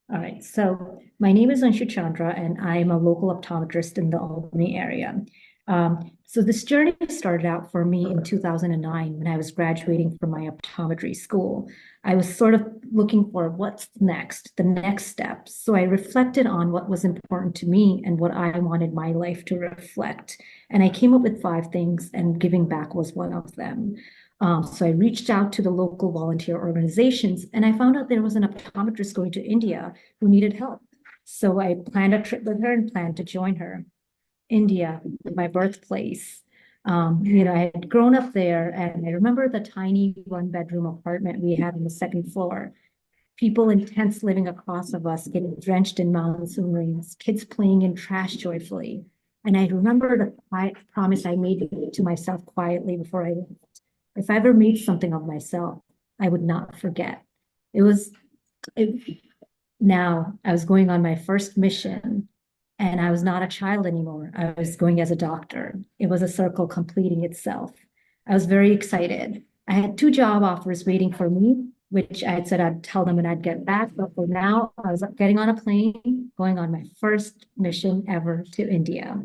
All right. So my name is Anshu Chandra, and I'm a local optometrist in the Albany area. So this journey started out for me in 2009 when I was graduating from my optometry school. I was sort of looking for what's next, the next steps. So I reflected on what was important to me and what I wanted my life to reflect. And I came up with five things, and giving back was one of them. So I reached out to the local volunteer organizations, and I found out there was an optometrist going to India who needed help. So I planned a trip with her and planned to join her. India, my birthplace. I had grown up there, and I remember the tiny one-bedroom apartment we had on the second floor. People in tents living across of us, getting drenched in monsoon rains, kids playing in trash joyfully. And I remember the quiet promise I made to myself quietly before I left. If I ever made something of myself, I would not forget. It was it, Now I was going on my first mission, and I was not a child anymore. I was going as a doctor. It was a circle completing itself. I was very excited. I had two job offers waiting for me, which I had said I'd tell them when I'd get back. But for now, I was getting on a plane, going on my first mission ever to India.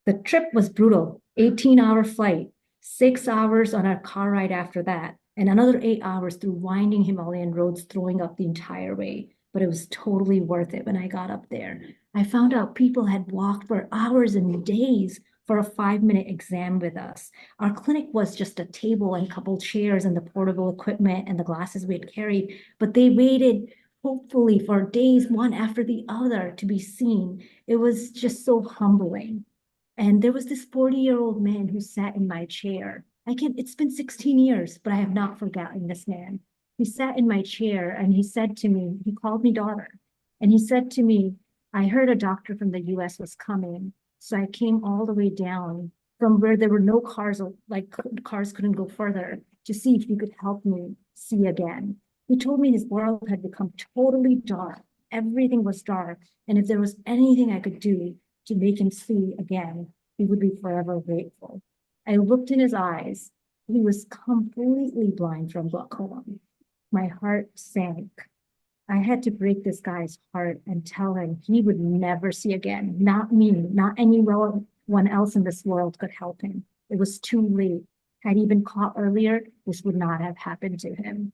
The trip was brutal, 18-hour flight, 6 hours on a car ride after that, and another 8 hours through winding Himalayan roads, throwing up the entire way. But it was totally worth it when I got up there. I found out people had walked for hours and days for a 5-minute exam with us. Our clinic was just a table and a couple chairs and the portable equipment and the glasses we had carried, but they waited hopefully for days, one after the other, to be seen. It was just so humbling. And there was this 40-year-old man who sat in my chair. It's been 16 years, but I have not forgotten this man. He sat in my chair and he said to me, he called me daughter. And he said to me, I heard a doctor from the US was coming. So I came all the way down from where there were no cars, like cars couldn't go further, to see if you could help me see again. He told me his world had become totally dark. Everything was dark. And if there was anything I could do to make him see again, he would be forever grateful. I looked in his eyes. He was completely blind from glaucoma. My heart sank. I had to break this guy's heart and tell him he would never see again. Not me, not anyone else in this world could help him. It was too late. Had he been caught earlier, this would not have happened to him.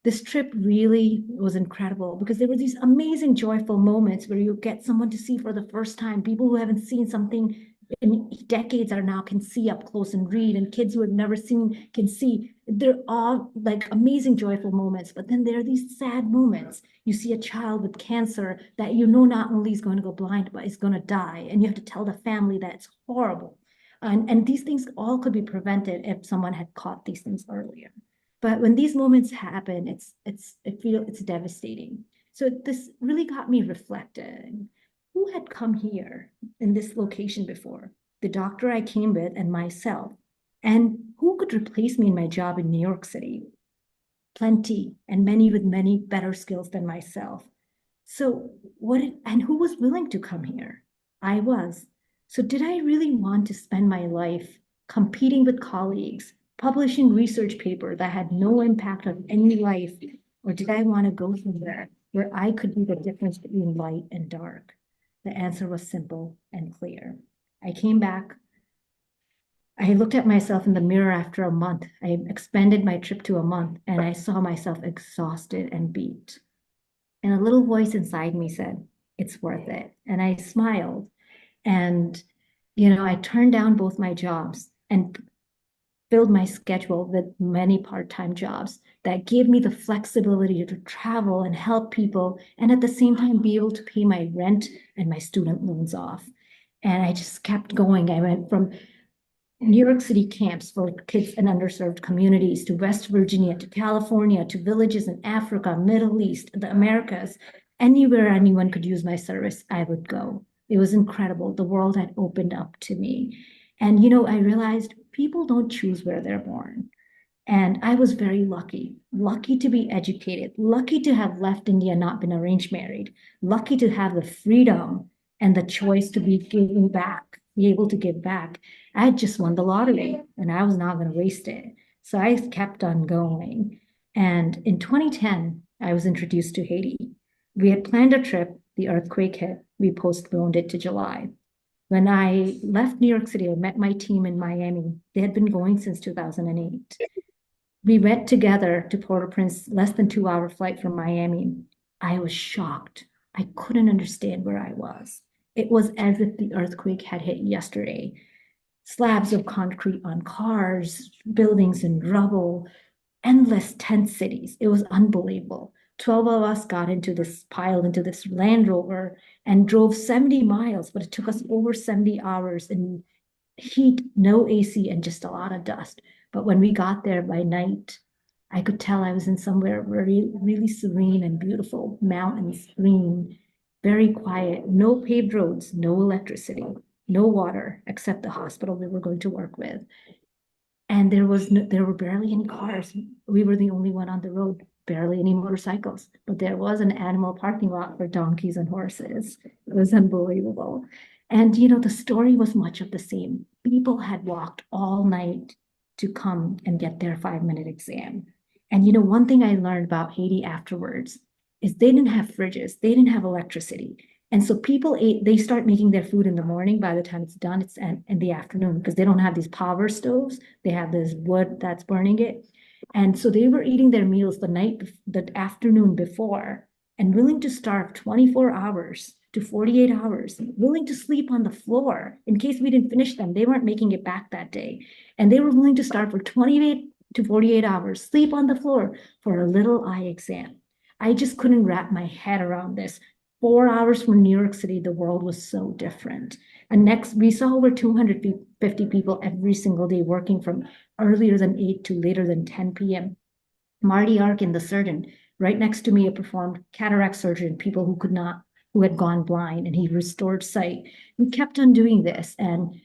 This trip really was incredible because there were these amazing, joyful moments where you get someone to see for the first time. People who haven't seen something in decades are now can see up close and read, and kids who have never seen can see. They're all like amazing, joyful moments. But then there are these sad moments. You see a child with cancer that you know not only is going to go blind, but is going to die. And you have to tell the family that it's horrible. And these things all could be prevented if someone had caught these things earlier. But when these moments happen, it's devastating. So this really got me reflecting. Who had come here in this location before? The doctor I came with and myself. And who could replace me in my job in New York City? Plenty, and many with many better skills than myself. So and who was willing to come here? I was. So did I really want to spend my life competing with colleagues, publishing research paper that had no impact on any life? Or did I want to go somewhere where I could be the difference between light and dark? The answer was simple and clear. I came back. I looked at myself in the mirror after a month. I expanded my trip to a month, and I saw myself exhausted and beat. And a little voice inside me said, it's worth it. And I smiled. And, I turned down both my jobs and filled my schedule with many part-time jobs that gave me the flexibility to travel and help people, and at the same time be able to pay my rent and my student loans off. And I just kept going. I went from New York City camps for kids in underserved communities to West Virginia to California to villages in Africa, Middle East, the Americas. Anywhere anyone could use my service, I would go. It was incredible. The world had opened up to me. And, I realized people don't choose where they're born. And I was very lucky to be educated, lucky to have left India, not been arranged married, lucky to have the freedom and the choice to be able to give back. I had just won the lottery and I was not going to waste it. So I kept on going. And in 2010, I was introduced to Haiti. We had planned a trip, the earthquake hit, we postponed it to July. When I left New York City, I met my team in Miami. They had been going since 2008. We went together to Port-au-Prince, less than 2 hour flight from Miami. I was shocked. I couldn't understand where I was. It was as if the earthquake had hit yesterday. Slabs of concrete on cars, buildings in rubble, endless tent cities. It was unbelievable. 12 of us got into this, piled into this Land Rover and drove 70 miles, but it took us over 70 hours in heat, no AC, and just a lot of dust. But when we got there by night, I could tell I was in somewhere very, really serene and beautiful, mountains, green, very quiet, no paved roads, no electricity, no water, except the hospital we were going to work with. And there were barely any cars. We were the only one on the road, barely any motorcycles, but there was an animal parking lot for donkeys and horses. It was unbelievable. And the story was much of the same. People had walked all night to come and get their 5 minute exam. And one thing I learned about Haiti afterwards is they didn't have fridges, they didn't have electricity. And so people they start making their food in the morning. By the time it's done, it's in the afternoon because they don't have these power stoves. They have this wood that's burning it. And so they were eating their meals the afternoon before and willing to starve 24 hours to 48 hours, willing to sleep on the floor in case we didn't finish them. They weren't making it back that day. And they were willing to starve for 28 to 48 hours, sleep on the floor for a little eye exam. I just couldn't wrap my head around this. 4 hours from New York City, the world was so different. And next, we saw over 250 people every single day working from earlier than 8 to later than 10 p.m. Marty Arkin, the surgeon, right next to me, performed cataract surgery on people who had gone blind, and he restored sight. We kept on doing this. And,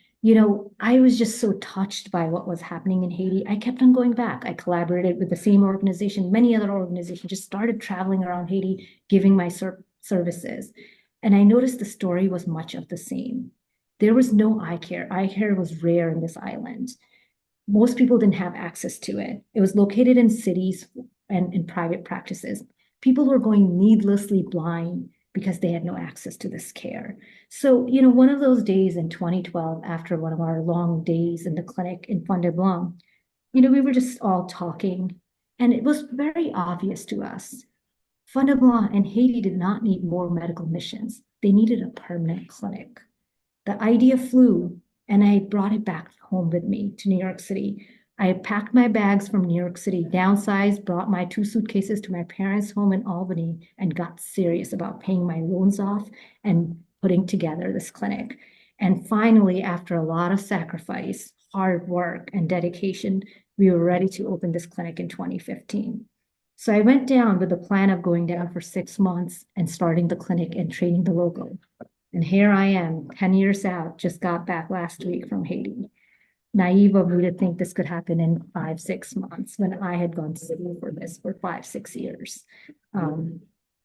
I was just so touched by what was happening in Haiti. I kept on going back. I collaborated with the same organization, many other organizations, just started traveling around Haiti, giving my services. And I noticed the story was much of the same. There was no eye care. Eye care was rare in this island. Most people didn't have access to it. It was located in cities and in private practices. People were going needlessly blind because they had no access to this care. So, one of those days in 2012, after one of our long days in the clinic in Fond du Blanc, we were just all talking, and it was very obvious to us. Fond du Blanc and Haiti did not need more medical missions. They needed a permanent clinic. The idea flew, and I brought it back home with me to New York City. I packed my bags from New York City, downsized, brought my 2 suitcases to my parents' home in Albany, and got serious about paying my loans off and putting together this clinic. And finally, after a lot of sacrifice, hard work, and dedication, we were ready to open this clinic in 2015. So I went down with the plan of going down for 6 months and starting the clinic and training the local. And here I am, 10 years out, just got back last week from Haiti. Naive of me to think this could happen in 5, 6 months when I had gone to school for this for 5, 6 years.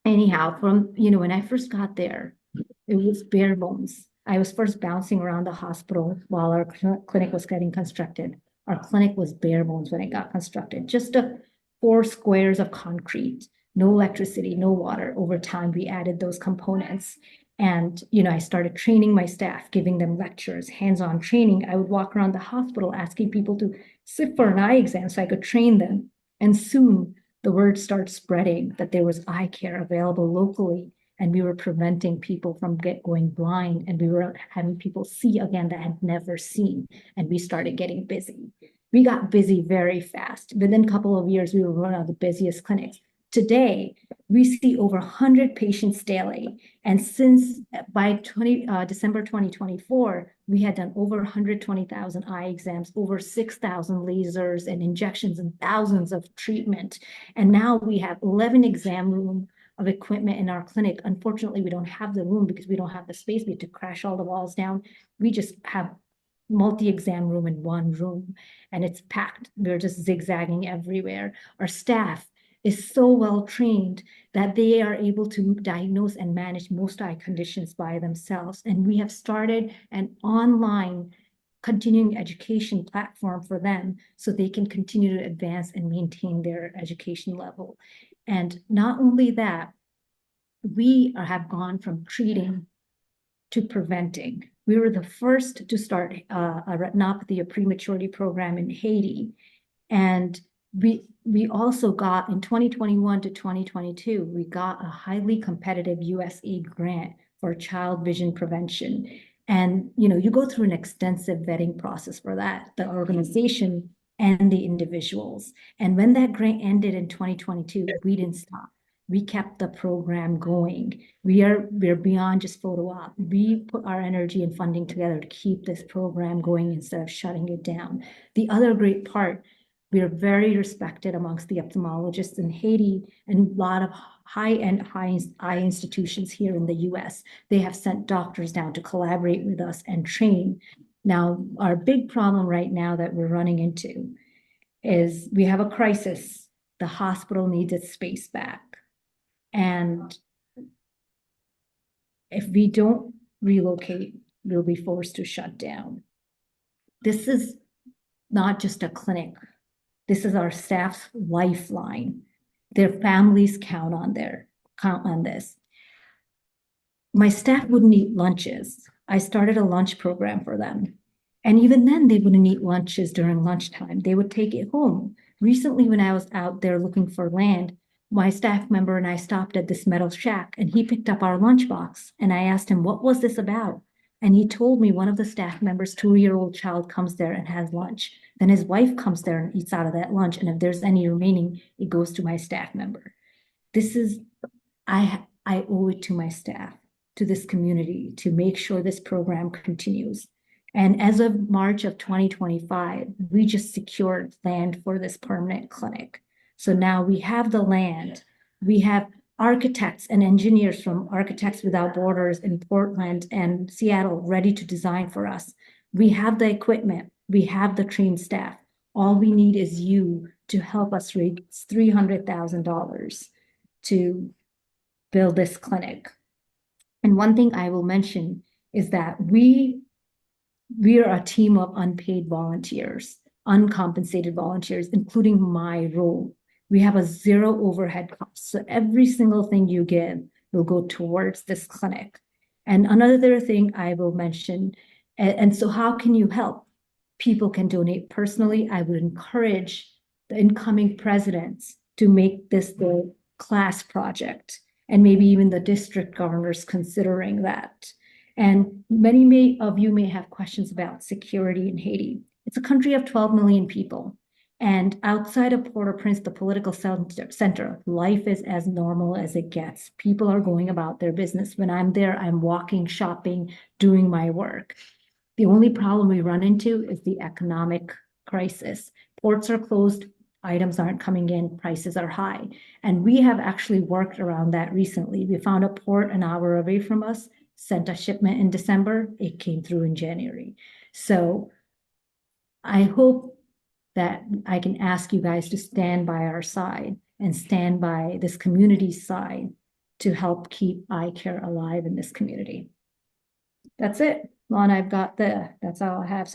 Anyhow, when I first got there, it was bare bones. I was first bouncing around the hospital while our clinic was getting constructed. Our clinic was bare bones when it got constructed, just 4 squares of concrete, no electricity, no water. Over time, we added those components. And, I started training my staff, giving them lectures, hands-on training. I would walk around the hospital asking people to sit for an eye exam so I could train them. And soon the word started spreading that there was eye care available locally, and we were preventing people from going blind, and we were having people see again that had never seen. And we started getting busy. We got busy very fast. Within a couple of years, we were one of the busiest clinics. Today, we see over 100 patients daily. And since by December 2024, we had done over 120,000 eye exams, over 6,000 lasers and injections, and thousands of treatment. And now we have 11 exam room of equipment in our clinic. Unfortunately, we don't have the room because we don't have the space. We had to crash all the walls down. We just have multi-exam room in one room, and it's packed. We're just zigzagging everywhere. Our staff is so well trained that they are able to diagnose and manage most eye conditions by themselves. And we have started an online continuing education platform for them so they can continue to advance and maintain their education level. And not only that, we have gone from treating to preventing. We were the first to start a retinopathy, a prematurity program in Haiti. And we also got in 2021 to 2022, we got a highly competitive USAID grant for child vision prevention. And you go through an extensive vetting process for that, the organization and the individuals. And when that grant ended in 2022, we didn't stop. We kept the program going. We're beyond just photo op. We put our energy and funding together to keep this program going instead of shutting it down. The other great part, we are very respected amongst the ophthalmologists in Haiti and a lot of high-end eye institutions here in the US. They have sent doctors down to collaborate with us and train. Now, our big problem right now that we're running into is we have a crisis. The hospital needs its space back. And if we don't relocate, we'll be forced to shut down. This is not just a clinic. This is our staff's lifeline. Their families count on this. My staff wouldn't eat lunches. I started a lunch program for them. And even then, they wouldn't eat lunches during lunchtime. They would take it home. Recently, when I was out there looking for land, my staff member and I stopped at this metal shack and he picked up our lunchbox. And I asked him, what was this about? And he told me one of the staff members' 2-year-old child comes there and has lunch. Then his wife comes there and eats out of that lunch. And if there's any remaining, it goes to my staff member. I owe it to my staff, to this community, to make sure this program continues. And as of March of 2025, we just secured land for this permanent clinic. So now we have the land, we have architects and engineers from Architects Without Borders in Portland and Seattle ready to design for us. We have the equipment, we have the trained staff. All we need is you to help us raise $300,000 to build this clinic. And one thing I will mention is that we are a team of unpaid volunteers, uncompensated volunteers, including my role. We have a zero overhead cost. So every single thing you give will go towards this clinic. And another thing I will mention, and so how can you help? People can donate personally. I would encourage the incoming presidents to make this the class project, and maybe even the district governors considering that. And many of you may have questions about security in Haiti. It's a country of 12 million people. And outside of Port-au-Prince, the political center, life is as normal as it gets. People are going about their business. When I'm there, I'm walking, shopping, doing my work. The only problem we run into is the economic crisis. Ports are closed, items aren't coming in, prices are high. And we have actually worked around that recently. We found a port an hour away from us, sent a shipment in December, it came through in January. So I hope that I can ask you guys to stand by our side and stand by this community's side to help keep eye care alive in this community. That's it. Lon, that's all I have.